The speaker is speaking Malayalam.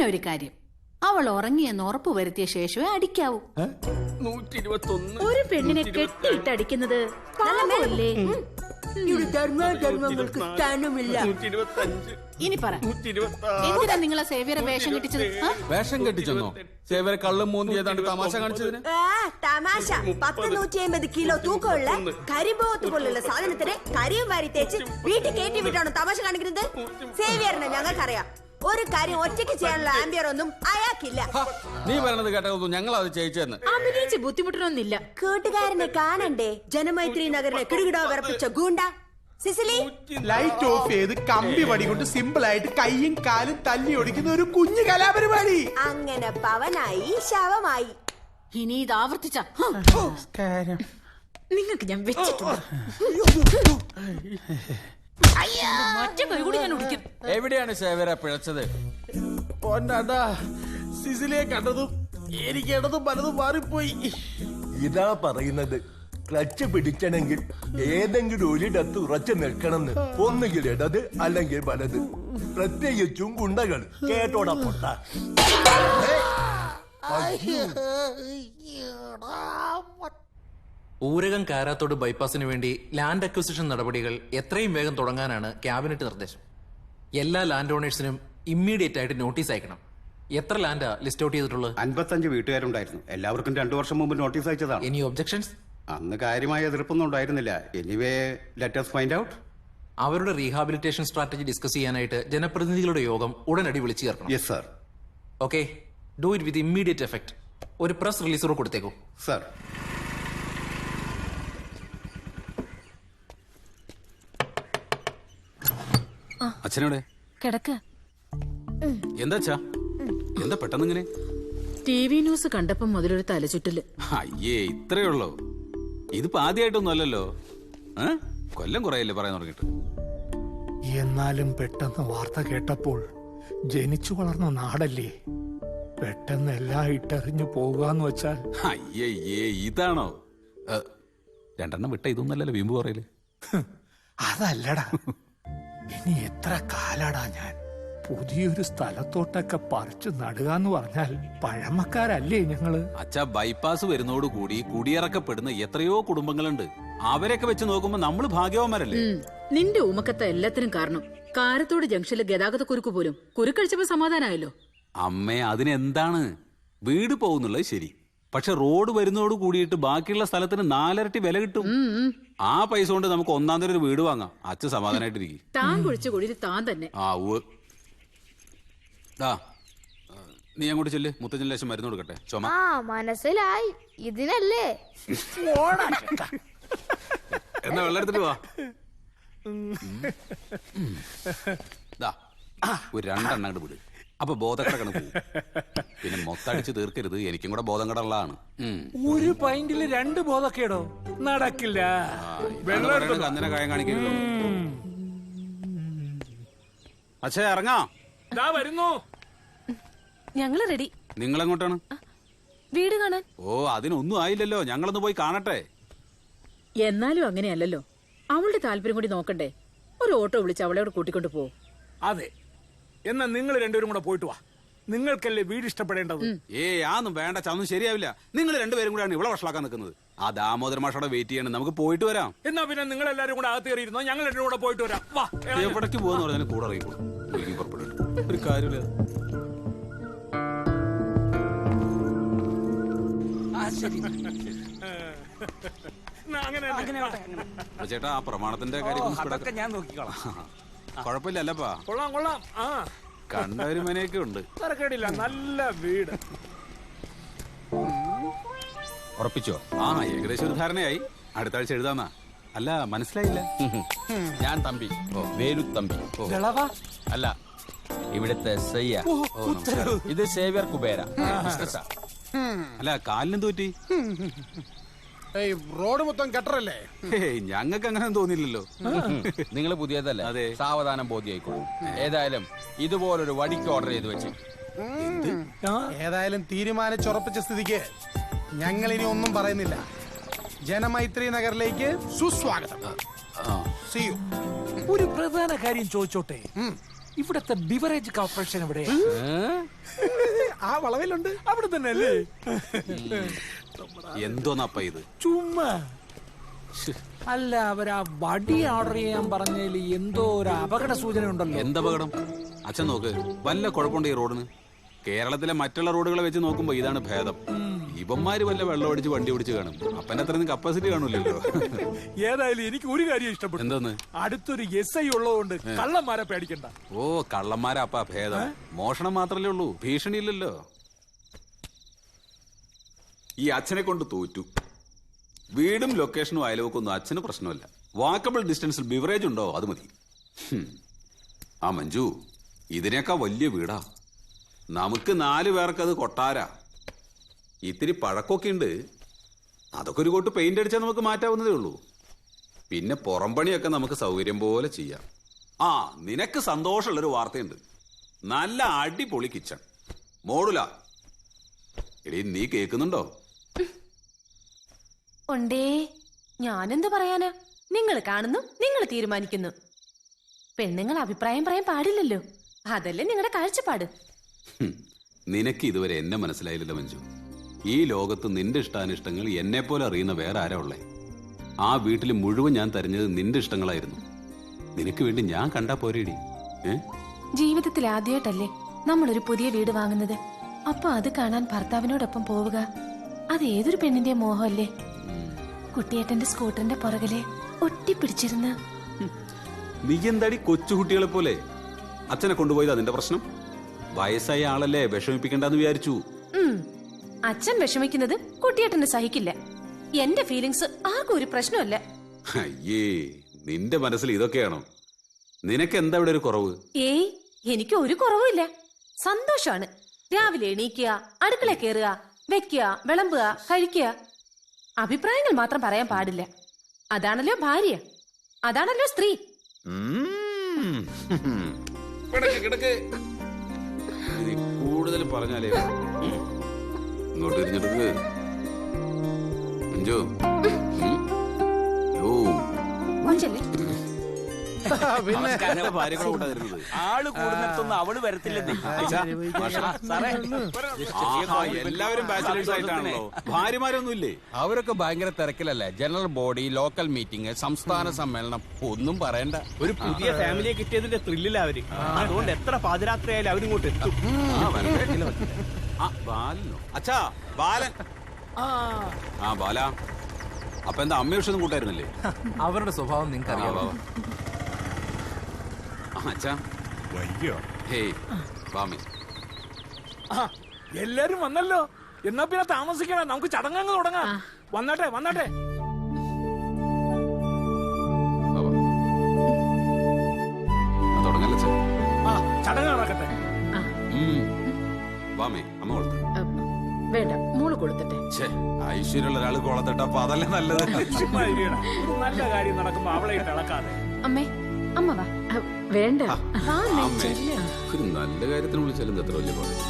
ഒരു കാര്യം, അവൾ ഉറങ്ങിയെന്ന് ഉറപ്പ് വരുത്തിയ ശേഷമേ അടിക്കാവൂ. 121. ഒരു പെണ്ണിനെ കെട്ടിയിട്ട് അടിക്കുന്നത് പാവമല്ലേ? ധർമ്മങ്ങൾക്ക് സ്ഥാനമില്ല. 125. ഇനി പറ, എന്തിനാ നിങ്ങളെ സേവ്യറെ വേഷം കെട്ടിച്ചത്? വേഷം കെട്ടിച്ചെന്നോ? സേവ്യറെ കള്ളും മൂന്തി ഏതാണ്ട് തമാശ കാണിച്ചതിന്? തമാശ. 150 കിലോ തൂക്കമുള്ള കരിമ്പോത്ത് പോലുള്ള സാധനത്തിന് കരിയും വാരി തേച്ച് വീട്ടിൽ കയറ്റി വിട്ടാണോ തമാശ കാണിക്കുന്നത്? സേവിയറിനെ ഞങ്ങൾക്കറിയാം. ഒരു കാര്യം ഒറ്റയ്ക്ക് ചെയ്യാനുള്ള ആംബിയർ ഒന്നും അയാൾക്കില്ല. നീ പറയണത് കേട്ടതൊന്നും ഞങ്ങൾ അത് ചെയ്യിച്ചെന്ന്. അഭിനയിച്ച് ബുദ്ധിമുട്ടണമെന്നില്ല. കൂട്ടുകാരനെ കാണണ്ടേ? ജനമൈത്രി നഗറിനെ കിടുകിടോ വിറപ്പിച്ച ഗൂണ്ട സിസിലി. ലൈറ്റ് ഓഫ് ചെയ്ത് കമ്പി വടി കൊണ്ട് സിമ്പിൾ ആയിട്ട് കൈയും കാലും തല്ലി ഒടിക്കുന്ന ഒരു കുഞ്ഞു കലാപരിപാടി. അങ്ങനെ പവനായി ശവമായി. ഇനി ഇത് ആവർത്തിച്ച നിങ്ങൾക്ക് ഞാൻ വെച്ചിട്ടുണ്ട്. മറ്റേ കൈ കൂടി ഞാൻ ഒടിക്കും. എവിടെയാണ് സേവ്യറെ പിഴച്ചത്? പൊന്നാണ്ടാ, സിസിലിയെ കണ്ടതും എനിക്ക് ഇടതും പലതും മാറിപ്പോയി. ഇതാ പറയുന്നത്, ക്ലച്ച് പിടിക്കണമെങ്കിൽ ഏതെങ്കിലും ഒരിടത്ത് ഉറച്ചു നിൽക്കണമെന്ന്. ഒന്നുകിൽ ഇടത് അല്ലെങ്കിൽ വലത്. പ്രത്യേകിച്ചും ഗുണ്ടകൾ. കേട്ടോടാ പൊട്ട. ഊരകം കാരാത്തോട് ബൈപ്പാസിന് വേണ്ടി ലാൻഡ് അക്വിസിഷൻ നടപടികൾ എത്രയും വേഗം തുടങ്ങാനാണ് ക്യാബിനറ്റ് നിർദ്ദേശം. എല്ലാ ലാൻഡ് ഓണേഴ്സിനും ഇമ്മീഡിയറ്റ് ആയിട്ട് നോട്ടീസ് അയക്കണം. എത്ര ലാൻഡാ ലിസ്റ്റ് ഔട്ട് ചെയ്തിട്ടുള്ളത്? 55 വീട്ടുകാരുണ്ടായിരുന്നു. എല്ലാവർക്കും 2 വർഷം മുമ്പ് നോട്ടീസ് അയച്ചതാണ്. Any objections? അന്ന് കാര്യമായ എതിർപ്പൊന്നും ഉണ്ടായിരുന്നില്ല. Anyway let us find out. അവരുടെ റീഹാബിലിറ്റേഷൻ സ്ട്രാറ്റജി ഡിസ്കസ് ചെയ്യാനായിട്ട് ജനപ്രതിനിധികളുടെ യോഗം ഉടനടി വിളിച്ചു ചേർക്കണം. Yes sir. Okay, do it with immediate effect. ഒരു പ്രസ് റിലീസർ കൊടുത്തേക്കൂ. സർ. അച്ഛനോടെ കിടക്ക. എന്താ എന്താ പെട്ടെന്ന് ഇങ്ങനെ? TV ന്യൂസ് കണ്ടപ്പം മുതലൊരു തലചുറ്റല്. അയ്യേ, ഇത്രയുള്ളോ? ഇതിപ്പോ ആദ്യമായിട്ടൊന്നും അല്ലല്ലോ. കൊല്ലം കുറയല്ലേ പറയാൻ തുടങ്ങിട്ട്. എന്നാലും പെട്ടെന്ന് വാർത്ത കേട്ടപ്പോൾ ജനിച്ചു വളർന്ന നാടല്ലേ, പെട്ടെന്ന് എല്ലാം ഇട്ടെറിഞ്ഞു പോകാന്ന് വെച്ചാൽ. അയ്യേ, ഇതാണോ? 2 വിട്ട ഇതൊന്നല്ലല്ലോ വീമ്പ് പറയല്. അതല്ലടാ, ഇനി എത്ര കാലാടാ ഞാൻ പുതിയൊരു സ്ഥലത്തോട്ടൊക്കെ പറിച്ചു നടുകാന്ന് പറഞ്ഞാൽ പഴമക്കാരല്ലേ ഞങ്ങള്? അച്ഛാ, ബൈപ്പാസ് വരുന്നോടുകൂടി കുടിയിറക്കപ്പെടുന്ന എത്രയോ കുടുംബങ്ങളുണ്ട്. അവരൊക്കെ വെച്ച് നോക്കുമ്പോ നമ്മള് ഭാഗ്യവാന്മാരല്ലേ? നിന്റെ ഉമക്കത്ത എല്ലാത്തിനും കാരണം കാരത്തോട് ജംഗ്ഷനിലെ ഗതാഗത കുരുക്ക് പോലും കുരുക്കഴിച്ചപ്പോ സമാധാനമായല്ലോ. അമ്മേ, അതിനെന്താണ്? വീട് പോകുന്നുള്ളത് ശരി, പക്ഷെ റോഡ് വരുന്നോട് കൂടിയിട്ട് ബാക്കിയുള്ള സ്ഥലത്തിന് 4 ഇരട്ടി വില കിട്ടും. ആ പൈസ കൊണ്ട് നമുക്ക് 1-ാം തരം ഒരു വീട് വാങ്ങാം. അച്ഛൻ സമാധാനായിട്ടിരിക്കും. താൻ കുഴിച്ച കുഴിയിൽ താൻ തന്നെ. നീ അങ്ങോട്ട് ചെല്ല്, മുത്തച്ഛൻ ലേശം മരുന്ന് കൊടുക്കട്ടെ. ചുമ മനസ്സിലായി, ഇതിനല്ലേ? എന്നാ വെള്ളം എടുത്തിട്ട് വാ. ഒരു 2 എണ്ണം അങ്ങോട്ട് വിട്. അപ്പൊ ബോധക്കടക്കണ പോകും. പിന്നെ മൊത്തടിച്ച് തീർക്കരുത്, എനിക്കും കൂടെ ബോധം കടള്ളതാണ്. ഒരു പൈന്റില് 2 ബോധക്കേടോ? നടക്കില്ല. അങ്ങനെ കായം കാണിക്കരുത്. അച്ഛാ, ഇറങ്ങാം. വരുന്നു. ഞങ്ങള് റെഡി. നിങ്ങളെങ്ങോട്ടാണ്? വീട് കാണാൻ. ഓ, അതിനൊന്നും ആയില്ലല്ലോ, ഞങ്ങളൊന്ന് പോയി കാണട്ടെ. എന്നാലും അങ്ങനെയല്ലല്ലോ, അവളുടെ താല്പര്യം കൂടി നോക്കണ്ടേ? ഒരു ഓട്ടോ വിളിച്ച് അവളോട് കൂട്ടിക്കൊണ്ട് പോ. അതെ, എന്നാ നിങ്ങൾ 2 കൂടെ പോയിട്ട് വാ. നിങ്ങൾക്കല്ലേ വീട് ഇഷ്ടപ്പെടേണ്ടത്. ആന്നും വേണ്ട, ചന്നും ശരിയാവില്ല. നിങ്ങൾ 2 പേരും കൂടെയാണ് ഇവിടെ വഷളാക്കാൻ നിൽക്കുന്നത്. ആ ദാമോദര മാഷോടെ വെയിറ്റ് ചെയ്യണം, നമുക്ക് പോയിട്ട് വരാം. എന്നാ പിന്നെ നിങ്ങൾ എല്ലാരും കൂടെ അകത്ത് കയറിയിരുന്നോ, ഞങ്ങൾ 2 കൂടെ പോയിട്ട് വരാം. വാ. എവിടേക്ക് പോവാന്ന് പറഞ്ഞാൽ കൂടെ അറിയിക്കോളൂ. പുറപ്പെട്ടിട്ട് ഒരു കാര്യമില്ല. ചേട്ടാ, ആ പ്രമാണത്തിന്റെ കാര്യം ഞാൻ നോക്കിക്കോളാം. കുഴപ്പമില്ല അല്ലപ്പാ? കൊള്ളാം കൊള്ളാം. കണ്ട ഒരു മനയൊക്കെ ഉണ്ട്. തരക്കേടില്ല, നല്ല വീട്. ഉറപ്പിച്ചോ? ഏകദേശം ഒരു ധാരണയായി. അടുത്ത ആഴ്ച എഴുതാന്നാ. അല്ല, മനസ്സിലായില്ല. ഞാൻ തമ്പി, വേലുത്തമ്പി. അല്ല, ഇവിടുത്തെ ഇത് സേവ്യർ കുബേര. അല്ല, കാലിനെന്ത് പറ്റി? റോഡ് മൊത്തം കട്ടറല്ലേ? ഞങ്ങൾക്ക് അങ്ങനെ തോന്നില്ലല്ലോ. നിങ്ങൾ പുതിയതല്ലേ? അതെ. സാവധാനം ബോധ്യായിക്കോളും. ഏതായാലും ഇതുപോലൊരു വടിക്ക് ഓർഡർ ചെയ്ത് വെച്ച്. ഏതായാലും തീരുമാനിച്ചുറപ്പിച്ച സ്ഥിതിക്ക് ഞങ്ങൾ ഇനി ഒന്നും പറയുന്നില്ല. ജനമൈത്രി നഗറിലേക്ക് സുസ്വാഗതം. ഒരു പ്രധാന കാര്യം ചോദിച്ചോട്ടെ? ഇവിടത്തെ ബിവറേജ് കോർപ്പറേഷൻ എവിടെ? ആ വളവിലുണ്ട്, അവിടെ തന്നെ അല്ലേ? എന്തോന്നപ്പ ഇത്? ചുമ്മാ അല്ല, അവരാ വടി ഓർഡർ ചെയ്യാൻ പറഞ്ഞതിൽ എന്തോ ഒരു അപകട സൂചന ഉണ്ടല്ലോ. എന്തപകടം? അച്ഛൻ നോക്ക്, വല്ല കുഴപ്പമുണ്ട് ഈ റോഡിന്? കേരളത്തിലെ മറ്റുള്ള റോഡുകളെ വെച്ച് നോക്കുമ്പോ ഇതാണ് ഭേദം. ഇവന്മാര് വല്ല വെള്ളം അടിച്ച് വണ്ടി ഓടിച്ച് കാണും. അപ്പന്റെ അത്രയും കപ്പാസിറ്റി കാണൂലല്ലോ. ഏതായാലും എനിക്ക് ഒരു കാര്യം ഇഷ്ടപ്പെട്ടു. എന്തോന്ന്? അടുത്തൊരു SI ഉള്ളതുകൊണ്ട് കള്ളന്മാരെ പേടിക്കണ്ട. ഓ, കള്ളന്മാരാ അപ്പ ഭേദം. മോഷണം മാത്രല്ലേ ഉള്ളൂ, ഭീഷണി ഇല്ലല്ലോ. ഈ അച്ഛനെ കൊണ്ട് തോറ്റു. വീടും ലൊക്കേഷനും അയൽവക്കൊന്നും അച്ഛന് പ്രശ്നമല്ല. വാക്കബിൾ ഡിസ്റ്റൻസിൽ ബിവറേജ് ഉണ്ടോ അത് മതി. ആ മഞ്ജു, ഇതിനേക്കാ വലിയ വീടാ. നമുക്ക് 4 പേർക്ക് അത് കൊട്ടാരാ. ഇത്തിരി പഴക്കൊക്കെ ഉണ്ട്. അതൊക്കെ ഒരു കോട്ട് പെയിന്റ് അടിച്ചാൽ നമുക്ക് മാറ്റാവുന്നതേ ഉള്ളൂ. പിന്നെ പുറംപണിയൊക്കെ നമുക്ക് സൗകര്യം പോലെ ചെയ്യാം. ആ, നിനക്ക് സന്തോഷമുള്ളൊരു വാർത്തയുണ്ട്. നല്ല അടിപൊളി കിച്ചൺ മോഡുല. എടീ, നീ കേൾക്കുന്നുണ്ടോ? ഉണ്ടേ. ഞാനെന്ത് പറയാനാ? നിങ്ങൾ കാണുന്നു, നിങ്ങൾ തീരുമാനിക്കുന്നു. പെണ്ണുങ്ങൾ അഭിപ്രായം പറയാൻ പാടില്ലല്ലോ. അതല്ലേ നിങ്ങളുടെ കാഴ്ചപ്പാട്. നിനക്ക് ഇതുവരെ എന്നെ മനസ്സിലായില്ലല്ലോ മഞ്ജു. ഈ ലോകത്ത് നിന്റെ ഇഷ്ടാനിഷ്ടങ്ങൾ എന്നെ പോലെ അറിയുന്ന വേറെ ആരാ ഉള്ളേ? ആ വീട്ടിൽ മുഴുവൻ ഞാൻ തരഞ്ഞത് നിന്റെ ഇഷ്ടങ്ങളായിരുന്നു. നിനക്ക് വേണ്ടി ഞാൻ കണ്ടാ പോരേടി. ജീവിതത്തിൽ ആദ്യമായിട്ടല്ലേ നമ്മളൊരു പുതിയ വീട് വാങ്ങുന്നത്. അപ്പൊ അത് കാണാൻ ഭർത്താവിനോടൊപ്പം പോവുക, അത് ഏതൊരു പെണ്ണിന്റെ മോഹമല്ലേ? കുട്ടിയേട്ടന്റെ സ്കൂട്ടറിന്റെ പുറകിലെ ഒട്ടിപ്പിടിച്ചിരുന്ന്. നീ എന്താടി കൊച്ചുകുട്ടികളെ പോലെ? അച്ഛനെ കൊണ്ടുപോയത് അതിന്റെ പ്രശ്നം? വയസ്സായ ആളല്ലേ, വിഷമിപ്പിക്കണ്ടെന്ന് വിചാരിച്ചു. അച്ഛൻ വിഷമിക്കുന്നത് കുട്ടിയേട്ടന് സഹിക്കില്ല. എന്റെ ഫീലിങ്സ് ആർക്കും ഒരു പ്രശ്നമല്ല. അയ്യേ, നിന്റെ മനസ്സിൽ ഇതൊക്കെയാണോ? നിനക്ക് എന്താ ഇവിടെ ഒരു കുറവ്? ഏയ്, എനിക്ക് ഒരു കുറവുമില്ല. സന്തോഷാണ്. രാവിലെ എണീക്കുക, അടുക്കള കയറുക, വെക്കുക, വിളമ്പുക, കഴിക്കുക. അഭിപ്രായങ്ങൾ മാത്രം പറയാൻ പാടില്ല. അതാണല്ലോ ഭാര്യ, അതാണല്ലോ സ്ത്രീ. കൂടുതൽ പറഞ്ഞാലേ ഇങ്ങോട്ട് തിരിഞ്ഞെടുക്ക് മഞ്ജു. ആള് കൂടുന്നിടത്തൊന്നും അവള് വരത്തില്ലെന്നേ. എല്ലാവരും ബാച്ചിലേഴ്സ് ആയിട്ടാണല്ലോ, ഭാര്യമാരൊന്നും ഇല്ലേ? അവരൊക്കെ ഭയങ്കര തിരക്കിലല്ലേ. ജനറൽ ബോഡി, ലോക്കൽ മീറ്റിംഗ്, സംസ്ഥാന സമ്മേളനം, ഒന്നും പറയണ്ട. ഒരു പുതിയ ഫാമിലിയെ കിട്ടിയതിന്റെ ത്രില്ലില്ല അവര്. അതുകൊണ്ട് എത്ര പാതിരാത്രി ആയാലും അവരിങ്ങോട്ട് എത്തും. അച്ഛാ, ബാലൻ. ആ ബാല, അപ്പൊ എന്താ അമ്മ വിഷയം കൂട്ടായിരുന്നല്ലേ? അവരുടെ സ്വഭാവം നിങ്ങൾക്ക് അറിയാവോ? അച്ഛാ, ഹേയ് വാമി. എല്ലാരും വന്നല്ലോ. എന്നാ പിന്നെ താമസിക്കണം, നമുക്ക് ചടങ്ങ് തുടങ്ങാം. വന്നാട്ടെ വന്നാട്ടെ. തുടങ്ങല്ലേ ചടങ്ങ് നടക്കട്ടെ. വാമേ, അമ്മ കൊടുത്തു. വേണ്ട, മോള് കൊടുത്തിട്ടെ. ഐശ്വര്യമുള്ള ഒരാൾ കൊളത്തിട്ട അപ്പൊ അതല്ലേ നല്ലത്. നല്ല കാര്യം നടക്കുമ്പോ അവളെ ഇളക്കാതെ. അമ്മേ, അമ്മ വാ. വേണ്ട, ഒരു നല്ല കാര്യത്തിന് വിളിച്ചാലും എത്ര വലിയ പാട്.